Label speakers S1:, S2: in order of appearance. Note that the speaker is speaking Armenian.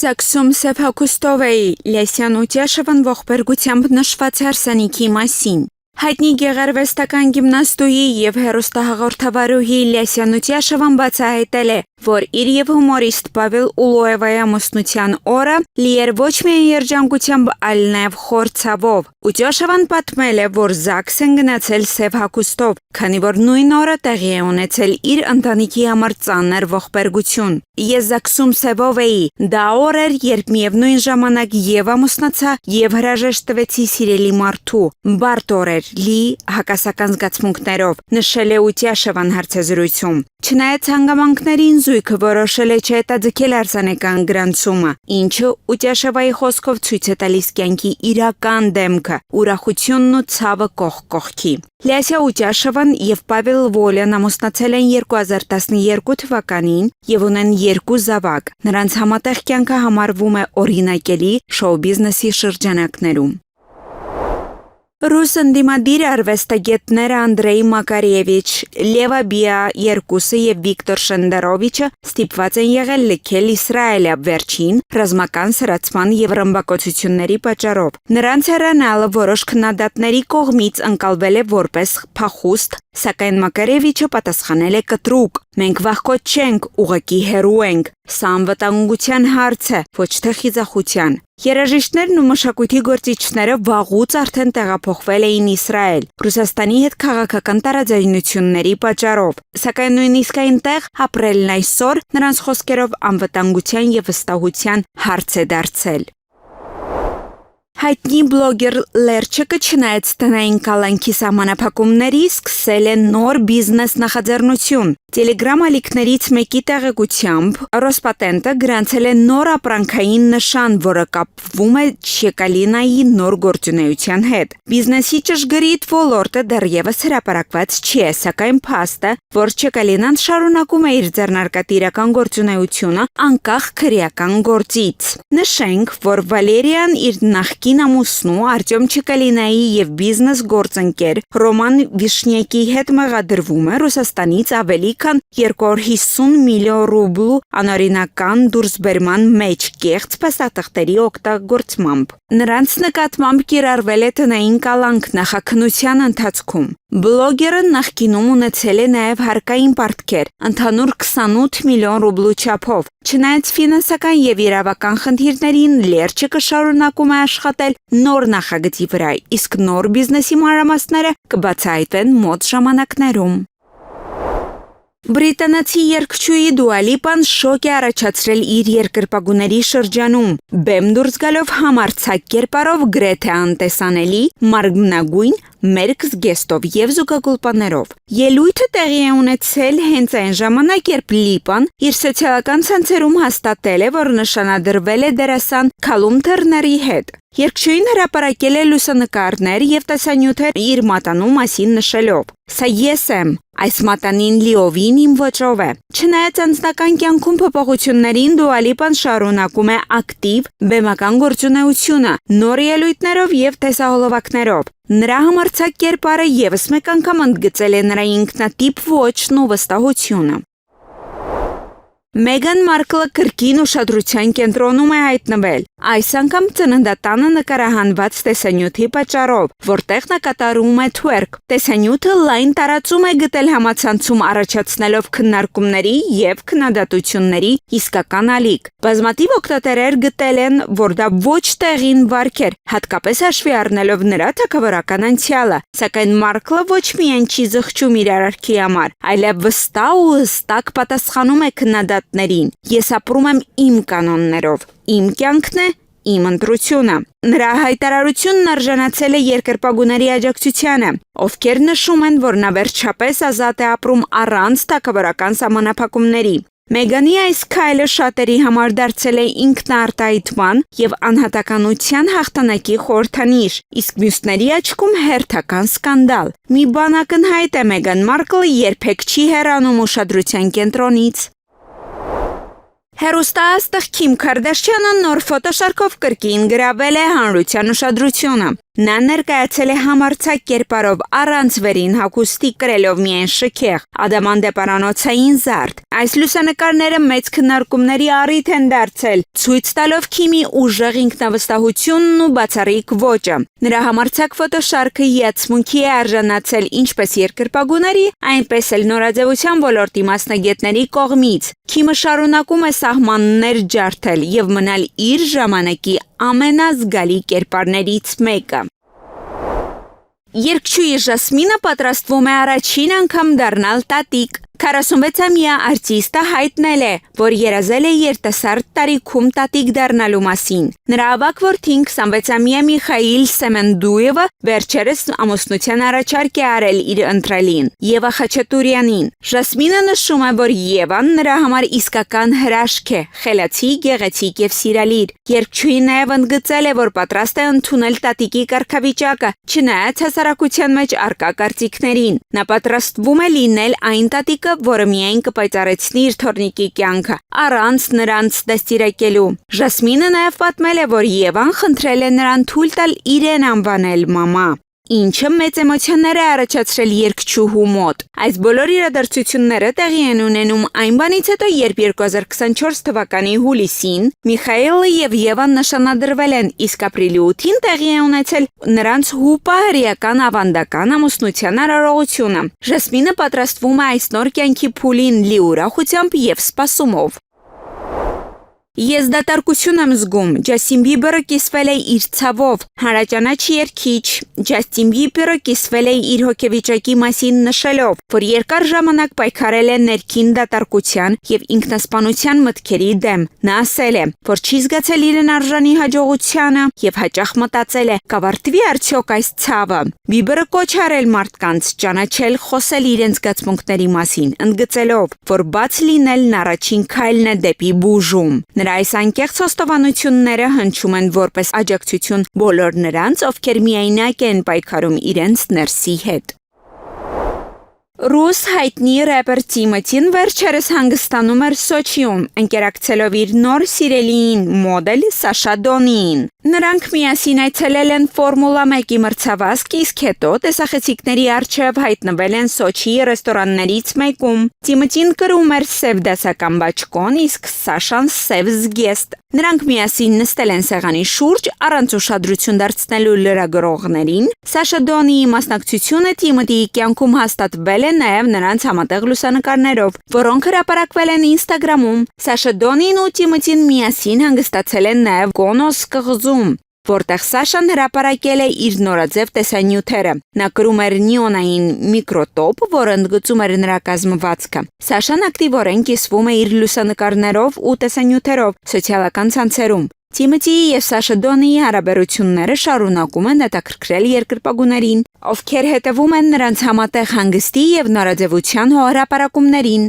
S1: Եզակսում Սև Հագուստովեի Լեսյան Ուտյաշևն ողբերգությամբ նշված հարսանիքի մասին։ Հայտնի գեղարվեստական գիմնաստուհի եւ հեռուստահաղորդավարուհի Լեսյան Ուտյաշևն բացահայտել է, որ իր եւ հումորիստ Պավել Ուլոևայի ամուսնության օրը լի էր ոչ միայն երջանկությամբ, այլ նաեւ խորցավով։ Ուտյաշևն պատմել է, որ ԶԱԳՍ են գնացել Սև Հագուստով, քանի որ նույն օրը տեղի է ունեցել իր ընտանիքի համար ծանր ողբերգություն։ Ես ԶԱԳՍում Սևով էի, դա օր էր, երբ միևնույն ժամանակ եւ ամուսնացա եւ հրաժեշտ տվեցի սիրելի մարդու։ Բարդ օր էր, լի հակասական զգացմունքներով, նշել է Ուտյաշևն հարցազրույցում։ Չնայած հանգամանքներին զույգը որոշել է չհետաձգել արձանեկան գրանցումը, ինչը Ուտյաշևայի խոսքով ցույց է տալիս կյանքի իրական դեմքը, ուրախությունն ու ցավը կողք կողքի։ Լեսյա Ուտյաշևն եւ Պավել Վոլյան ամուսնացել են 2012 թվականին եւ ունեն 2 զավակ։ Նրանց համատեղ կյանքը համարվում է օրինակելի շոու բիզնեսի շրջանակներում։ Ռուս ընդդիմադիր արվեստագետները Անդրեյ Մակարևիչ, Լևա Բիա երկուսը եւ Վիկտոր Շենդերովիչը ստիպված են եղել լքել Իսրայելը վերջին ռազմական սրացման եւ ռմբակոծությունների պատճառով։ Նրանց հեռանալը որոշ քննադատների կողմից ընկալվել է որպես փախուստ, սակայն Մակարևիչը պատասխանել է կտրուկ. «Մենք վախկոտ չենք, ուղղակի հեռու ենք։ Սա անվտանգության հարց է, ոչ թե խիզախության»։ Երաժիշտներն ու մշակույթի գործիչները վաղուց արդեն տեղափոխվել էին Իսրայել, Ռուսաստանի հետ քաղաքական տարաձայնությունների պատճառով, սակայն նույնիսկ այնտեղ ապրելն այսօր նրանց խոսքերով անվտանգության եւ վստահության հարց է դարձել։ Հայտնի բլոգեր Լերչիկը չնայած տնային կալանքի սահմանափակումների սկսել է նոր բիզնես նախաձեռնություն։ Տելեգրամ ալիքներից մեկի տեղեկությամբ Ռոսպատենտը գրանցել է նոր ապրանքային նշան, որը կապվում է Չեկալինայի նոր գործունեության հետ։ Բիզնեսի ճշգրիտ ոլորտը դեռևս հրապարակված չի, սակայն փաստ է, որ Չեկալինան շարունակում է իր ձեռնարկատիրական գործունեությունը անկախ քրեական գործից։ Նշենք, որ Վալերիան իր նախկին ամուսնու Արտյոմ Չեկալինայի եւ բիզնես գործընկեր Ռոման Վիշնյակի հետ մեղադրվում է Ռուսաստանից ավելի քան 250 միլիոն ռուբլու անօրինական դուրսբերման մեջ կեղծ փաստաթղթերի օգտագործմամբ։ Նրանց նկատմամբ կիրառվել է տնային կալանք նախաքննության ընթացքում։ Բլոգերը նախկինում ունեցել է նաև հարկային պարտքեր, ընդհանուր 28 միլիոն ռուբլու չափով։ Չնայած ֆինանսական եւ իրավական խնդիրներին, Լերչիկը շարունակում է աշխատել նոր նախագծի վրա, իսկ նոր բիզնեսի մանրամասները կբացահայտվեն մոտ ժամանակներում։ Բրիտանացի երգչուհի Դուա Լիպան շոկ է առաջացրել իր երկրպագուների շրջանում, բեմ դուրս գալով համարձակ կերպարով գրեթե անտեսանելի, մարմնագույն, մերկ զգեստով եւ զուգագուլպաներով։ Ելույթը տեղի է ունեցել հենց այն ժամանակ, երբ Լիպան իր սոցիալական ցանցերում հաստատել է, որ նշանադրվել է դերասան Քալում Թերների հետ։ Երգչուհին հրապարակել է լուսանկարներ եւ տեսանյութեր իր մատանու մասին նշելով. «Սա ես եմ, այս մատանին լիովին իմ ոճով է»։ Չնայած անձնական կյանքում փոփոխություններին, Դուա Լիպան շարունակում է ակտիվ բեմական գործունեությունը, նոր ելույթներով եւ տեսահոլովակներով։ Նրա համարձակ կերպարը եւս մեկ անգամ ընդգծել է նրա ինքնատիպ ոճն ու վստահությունը։ Մեգան Մարկլը կրկին ուշադրության կենտրոնում է հայտնվել, այս անգամ ծննդատանը նկարահանված տեսանյութի պատճառով, որտեղ նա կատարում է թուերք։ Տեսանյութը լայն տարածում է գտել համացանցում, առաջացնելով քննարկումների եւ քննադատությունների իսկական ալիք։ Բազմաթիվ օգտատերեր գտել են, որ դա ոչ տեղին վարք էր, հատկապես հաշվի առնելով նրա թագավորական անցյալը, սակայն Մարկլը ոչ միայն չի զղջում իր արարքի համար, այլև վստահ ու հստակ պատասխանում է քննադատներին։ Ես ապրում եմ իմ կանոններով, իմ կյանքն է, իմ ընտրությունը։ Նրա հայտարարությունն արժանացել է երկրպագուների աջակցությանը, ովքեր նշում են, որ նա վերջապես ազատ է ապրում առանց թագավորական սահմանափակումների։ Մեգանի այս քայլը շատերի համար դարձել է ինքնաարտահայտման եւ անհատականության հաղթանակի խորհրդանիշ, իսկ մյուսների աչքում հերթական սկանդալ։ Մի բան ակնհայտ է, Մեգան Մարկլը երբեք չի հեռանում ուշադրության կենտրոնից։ Հեռուստաաստղ Քիմ Քարդաշյանը նոր ֆոտոշարքով կրկին գրավել է հանրության ուշադրությունը։ Նա ներկայացել է համարձակ կերպարով առանց վերին հագուստի կրելով միայն շքեղ, ադամանդեպարանոցային զարդ։ Այս լուսանկարները մեծ քննարկումների առիթ են դարձել, ցույց տալով Քիմի ուժեղ ինքնավստահությունն ու բացառիկ ոճը։ Նրա համարձակ ֆոտոշարքը հիացմունքի է արժանացել ինչպես երկրպագուների, այնպես էլ նորաձևության ոլորտի մասնագետների կողմից։ Քիմը շարունակում է սահմաններ ջարդել եւ մնալ իր ժամանակի ամենազգալի կերպարներից մեկը։ Երգչուհի Ժասմինը պատրաստվում է առաջին անգամ դառնալ տատիկ։ 46-ամյա արտիստը հայտնել է, որ երազել է երիտասարդ տարիքում տատիկ դառնալու մասին։ Նրա ավագ որդին 26-ամյա Միխայիլ Սեմենդուևը վերջերս ամուսնության առաջարկ է արել իր ընտրելին՝ Եվա Խաչատուրյանին։ Ժասմինը նշում է, որ Եվան նրա համար իսկական հրաշք է, խելացի, գեղեցիկ եւ սիրալիր։ Երգչուհին նաև ընդգծել է, որ պատրաստ է ընդունել տատիկի կարգավիճակը, չնայած հասարակության մեջ առկա կարծիքներին։ Նա պատրաստվում է լինել այն տատիկը, որը միայն կպայծառեցնի իր թորնիկի կյանքը, առանց նրանց դաստիարակելու։ Ժասմինը նաև պատմել է, որ Եվան խնդրել է նրան թույլ տալ իրեն անվանել մամա, ինչը մեծ էմոցիաներ է առաջացրել երգչուհու մոտ։ Այս բոլոր իրադարձությունները տեղի են ունենում այն բանից հետո, երբ 2024 թվականի հուլիսին Միխայիլը եւ Եվան նշանադրվել են, իսկ ապրիլի 8-ին տեղի է ունեցել նրանց հուպա հրեական ավանդական ամուսնության արարողությունը։ Ժասմինը պատրաստվում է այս նոր կյանքի փուլին լի ուրախությամբ եւ սպասումով։ Ես դատարկություն եմ զգում, Ջասթին Բիբերը կիսվել է իր ցավով, հանրաճանաչ երգիչ Ջասթին Բիբերը կիսվել է իր հոգեվիճակի մասին նշելով, որ երկար ժամանակ պայքարել է ներքին դատարկության եւ ինքնասպանության մտքերի դեմ։ Նա ասել է, որ չի զգացել իրեն արժանի հաջողությանը եւ հաճախ մտածել է, կավարտվի արդյոք այս ցավը։ Բիբերը կոչ արել մարդկանց ճանաչել, խոսել իրենց զգացմունքների մասին, ընդգծելով, որ բաց լինելն առաջին քայլն է դեպի բուժում։ Նրա այս անկեղծ խոստովանությունները հնչում են որպես աջակցություն բոլոր նրանց, ովքեր միայնակ են պայքարում իրենց ներսի հետ։ Ռուս հայտնի рэպեր Թիմոթին վերջերս հանգստանում էր Սոչիում, ընկերակցելով իր նոր սիրելիին մոդել Սաշա Դոնիին։ Նրանք միասին այցելել են Ֆորմուլա 1-ի մրցավազք, իսկ հետո տեսախցիկների առջև հայտնվել են Սոչիի ռեստորաններից մեկում։ Թիմոթին կրում էր սև դասական բաճկոն, իսկ Սաշան սև զգեստ։ Նրանք միասին նստել են սեղանի շուրջ, առանց ուշադրություն դարձնելու լրագրողներին։ Սաշա Դոնիի մասնակցությունը Թիմոթիի կյանքում հաստատվել է նաև նրանց համատեղ լուսանկարներով, որոնք հրապարակվել են Instagram-ում։ Սաշա Դոնին ու Թիմոթին միասին հանգստացել են նաև Կոնոս կղզում, որտեղ Սաշան հրապարակել է իր նորաձև տեսանյութերը։ Նա կրում էր նիոնային միկրոտոպ, որը ընդգծում էր նրա կազմվածքը։ Սաշան ակտիվորեն կիսվում է իր լուսանկարներով ու տեսանյութերով սոցիալական ցանցերում։ Թիմոթիի եւ Սաշա Դոնիի հարաբերությունները շարունակում են հետաքրքրել երկրպագուներին, ովքեր հետևում են նրանց համատեղ հանգստի եւ նորաձևության հրապարակումներին։